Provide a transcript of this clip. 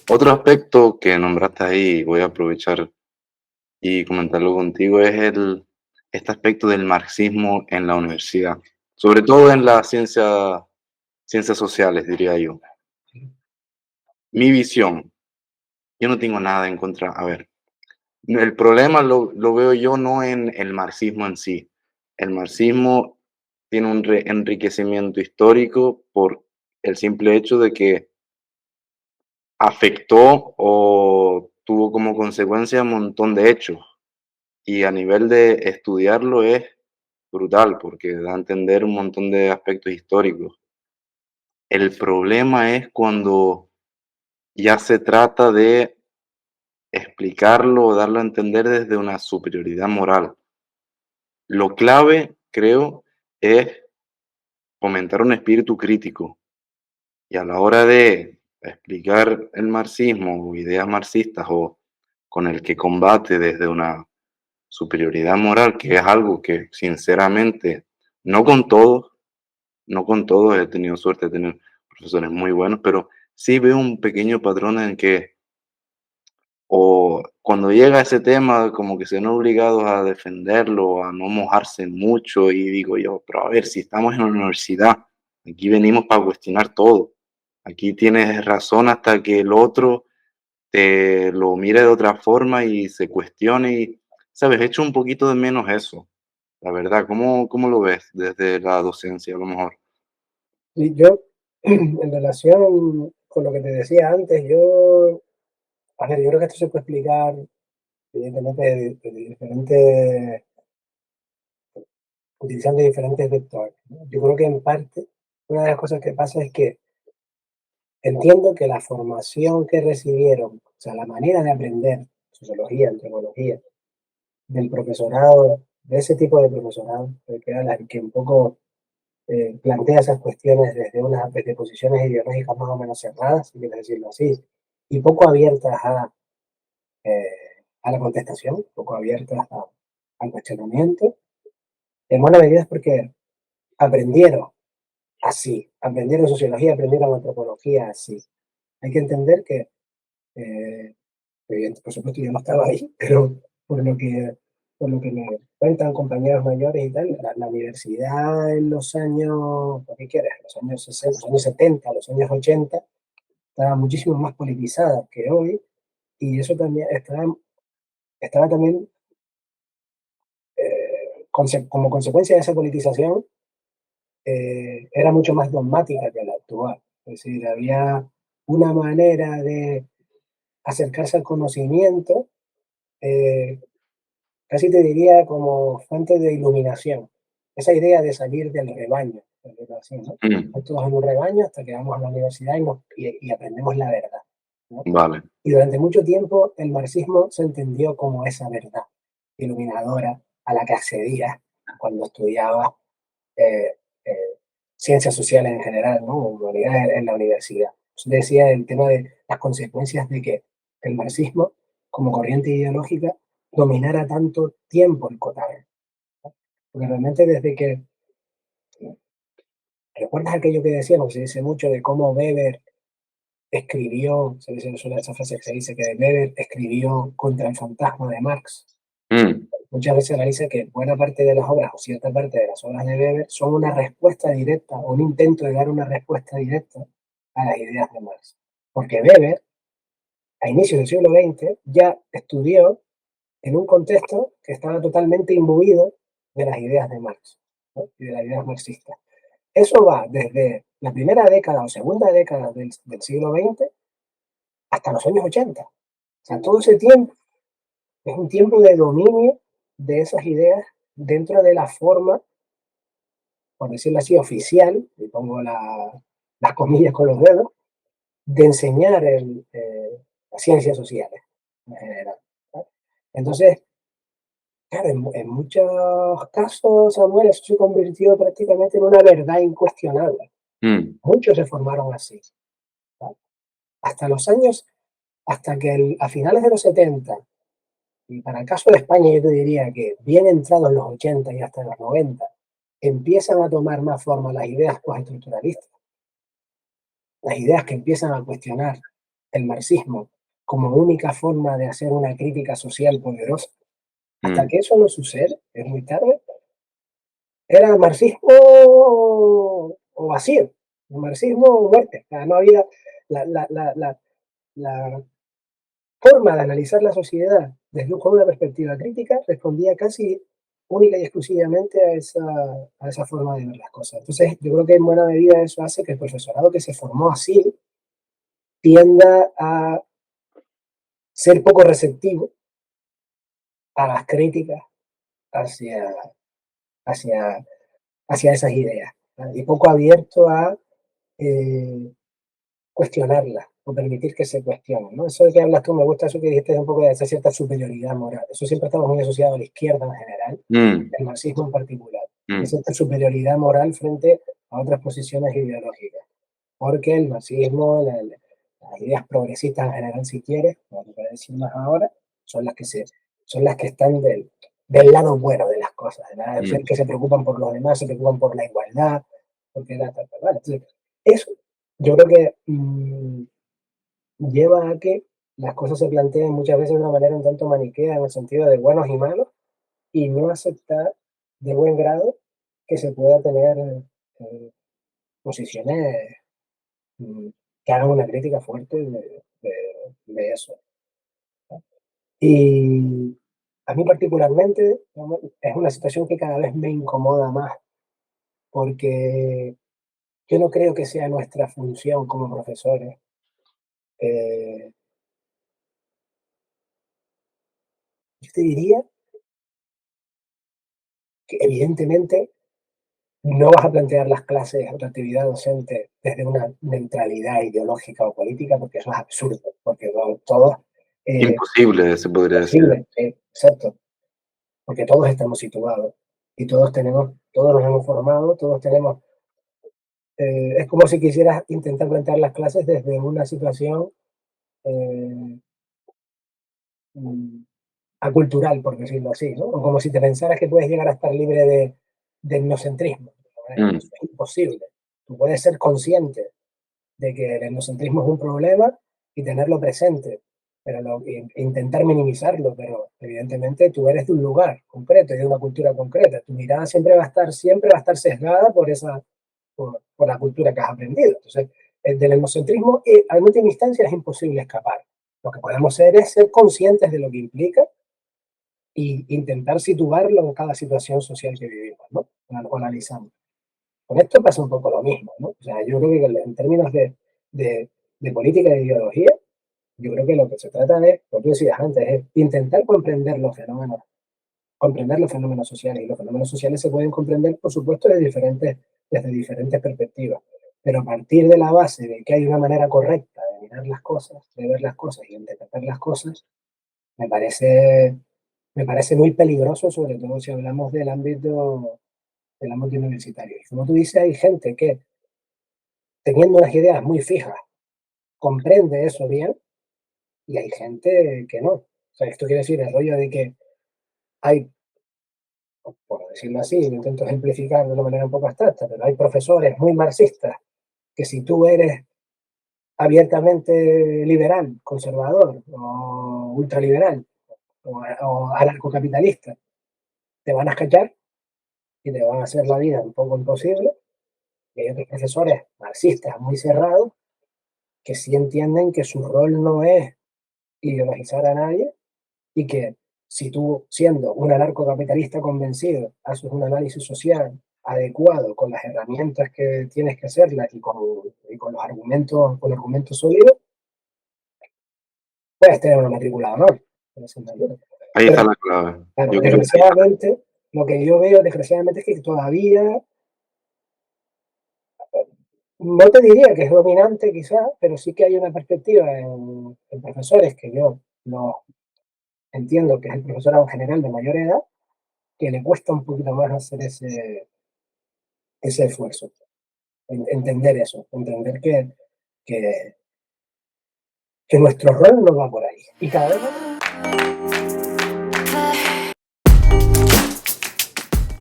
Otro aspecto que nombraste ahí, voy a aprovechar y comentarlo contigo, es este aspecto del marxismo en la universidad, sobre todo en las ciencias sociales, diría yo. Mi visión, yo no tengo nada en contra, a ver, el problema lo veo yo no en el marxismo en sí. El marxismo tiene un enriquecimiento histórico por el simple hecho de que afectó o tuvo como consecuencia un montón de hechos. Y a nivel de estudiarlo es brutal, porque da a entender un montón de aspectos históricos. El problema es cuando ya se trata de explicarlo o darlo a entender desde una superioridad moral. Lo clave, creo, es fomentar un espíritu crítico y a la hora de explicar el marxismo o ideas marxistas o con el que combate desde una superioridad moral, que es algo que sinceramente, no con todos, no con todos he tenido suerte de tener profesores muy buenos, pero sí veo un pequeño patrón en que o cuando llega ese tema como que se ven obligados a defenderlo, a no mojarse mucho y digo yo, pero a ver, si estamos en la universidad, aquí venimos para cuestionar todo. Aquí tienes razón hasta que el otro te lo mire de otra forma y se cuestione y, ¿sabes? Echo un poquito de menos eso, la verdad. ¿Cómo lo ves desde la docencia a lo mejor? Y yo, en relación con lo que te decía antes, a ver, yo creo que esto se puede explicar, evidentemente, de diferentes, utilizando diferentes vectores, ¿no? Yo creo que en parte, una de las cosas que pasa es que entiendo que la formación que recibieron, o sea, la manera de aprender sociología, antropología, del profesorado, de ese tipo de profesorado, que era la que un poco plantea esas cuestiones desde posiciones ideológicas más o menos cerradas, si quieres decirlo así, y poco abiertas eh, a la contestación, poco abiertas al cuestionamiento. En buena medida es porque aprendieron así, aprendieron sociología, aprendieron antropología así. Hay que entender que, eh, por supuesto, yo no estaba ahí, pero por lo que, por lo que me cuentan compañeros mayores y tal, la universidad en los años, ¿por qué quieres? Los años 60, los años 70, los años 80, estaba muchísimo más politizada que hoy, y eso también estaba también como consecuencia de esa politización, era mucho más dogmática que la actual. Es decir, había una manera de acercarse al conocimiento, eh, casi te diría como fuente de iluminación. Esa idea de salir del rebaño, por decirlo así, ¿no? Mm, Estamos todos en un rebaño hasta que vamos a la universidad y aprendemos la verdad, ¿no? vale. Y durante mucho tiempo el marxismo se entendió como esa verdad iluminadora a la que accedía cuando estudiaba eh, eh, ciencias sociales en general, ¿no? Humanidades en la universidad. Yo decía el tema de las consecuencias de que el marxismo, como corriente ideológica, dominara tanto tiempo el Cotán. Porque realmente desde que, ¿recuerdas aquello que decíamos? Se dice mucho de cómo Weber escribió, se dice esa frase que se dice que Weber escribió contra el fantasma de Marx. Mm, Muchas veces analiza que buena parte de las obras o cierta parte de las obras de Weber son una respuesta directa o un intento de dar una respuesta directa a las ideas de Marx. Porque Weber, a inicios del siglo XX, ya estudió en un contexto que estaba totalmente imbuido de las ideas de Marx, ¿no? Y de las ideas marxistas. Eso va desde la primera década o segunda década del siglo XX hasta los años 80. O sea, todo ese tiempo es un tiempo de dominio de esas ideas dentro de la forma, por decirlo así, oficial, y pongo las comillas con los dedos, de enseñar las ciencias sociales en general, ¿no? Entonces, claro, en muchos casos, Samuel, eso se convirtió prácticamente en una verdad incuestionable. mm, Muchos se formaron así, ¿no? Hasta los años, hasta que a finales de los 70, y para el caso de España yo te diría que bien entrados en los 80 y hasta los 90, empiezan a tomar más forma las ideas postestructuralistas, las ideas que empiezan a cuestionar. el marxismo como única forma de hacer una crítica social poderosa. Hasta mm, que eso no sucede, es muy tarde, era marxismo o vacío, marxismo o muerte. O sea, no había la forma de analizar la sociedad desde con una perspectiva crítica respondía casi única y exclusivamente a esa forma de ver las cosas. Entonces, yo creo que en buena medida eso hace que el profesorado que se formó así tienda a ser poco receptivo a las críticas hacia, hacia, hacia esas ideas, ¿vale? Y poco abierto a eh, cuestionarlas o permitir que se cuestionen, ¿no? Eso de que hablas tú, me gusta eso que dijiste un poco de esa cierta superioridad moral. Eso siempre estamos muy asociado a la izquierda en general, mm, el marxismo en particular. mm, Esa superioridad moral frente a otras posiciones ideológicas. Porque el marxismo, las ideas progresistas en general, si quieres, como te voy a decir más ahora, son las que, son las que están del lado bueno de las cosas, de las mm, que se preocupan por los demás, se preocupan por la igualdad, porque ¿vale? Entonces, eso yo creo que lleva a que las cosas se planteen muchas veces de una manera un tanto maniquea en el sentido de buenos y malos y no aceptar de buen grado que se pueda tener posiciones mm, que hagan una crítica fuerte de eso. Y a mí particularmente es una situación que cada vez me incomoda más porque yo no creo que sea nuestra función como profesores. eh, yo te diría que evidentemente no vas a plantear las clases o tu actividad docente desde una neutralidad ideológica o política, porque eso es absurdo, porque todos, imposible, se podría decir. posible, exacto, porque todos estamos situados y todos nos hemos formado, todos tenemos, es como si quisieras intentar plantear las clases desde una situación eh, mm, acultural, por decirlo así, ¿no? O como si te pensaras que puedes llegar a estar libre de etnocentrismo. Mm, Eso es imposible. Tú puedes ser consciente de que el etnocentrismo es un problema y tenerlo presente, pero intentar minimizarlo, pero evidentemente tú eres de un lugar concreto y de una cultura concreta. Tu mirada siempre va a estar sesgada por por la cultura que has aprendido. Entonces, del etnocentrismo, a última instancia, es imposible escapar. Lo que podemos hacer es ser conscientes de lo que implica e intentar situarlo en cada situación social que vivimos, ¿no? O analizamos. Con esto pasa un poco lo mismo, ¿no? O sea, yo creo que en términos de, de política e ideología, yo creo que lo que se trata de, como tú decías antes, es intentar comprender los fenómenos sociales. Y los fenómenos sociales se pueden comprender, por supuesto, desde diferentes perspectivas. Pero a partir de la base de que hay una manera correcta de mirar las cosas, de ver las cosas y de interpretar las cosas, me parece, me parece muy peligroso, sobre todo si hablamos del ámbito universitario. Y como tú dices, hay gente que teniendo unas ideas muy fijas, comprende eso bien y hay gente que no. O sea, esto quiere decir el rollo de que hay, por decirlo así, lo intento ejemplificar de una manera un poco abstracta, pero hay profesores muy marxistas que si tú eres abiertamente liberal, conservador o ultraliberal o anarcocapitalista, te van a escachar y te van a hacer la vida un poco imposible. Y hay otros profesores marxistas muy cerrados que sí entienden que su rol no es ideologizar a nadie y que si tú, siendo un anarcocapitalista convencido, haces un análisis social adecuado con las herramientas que tienes que hacerlas y con con argumentos sólidos, puedes tener una matrícula de honor. ahí está Pero, la clave. claro, Yo creo que ahí está. desgraciadamente, lo que yo veo, desgraciadamente, es que todavía, no te diría que es dominante quizás, pero sí que hay una perspectiva en profesores que yo no entiendo que es el profesorado en general de mayor edad, que le cuesta un poquito más hacer ese esfuerzo, entender eso, entender que, que nuestro rol no va por ahí. Y cada vez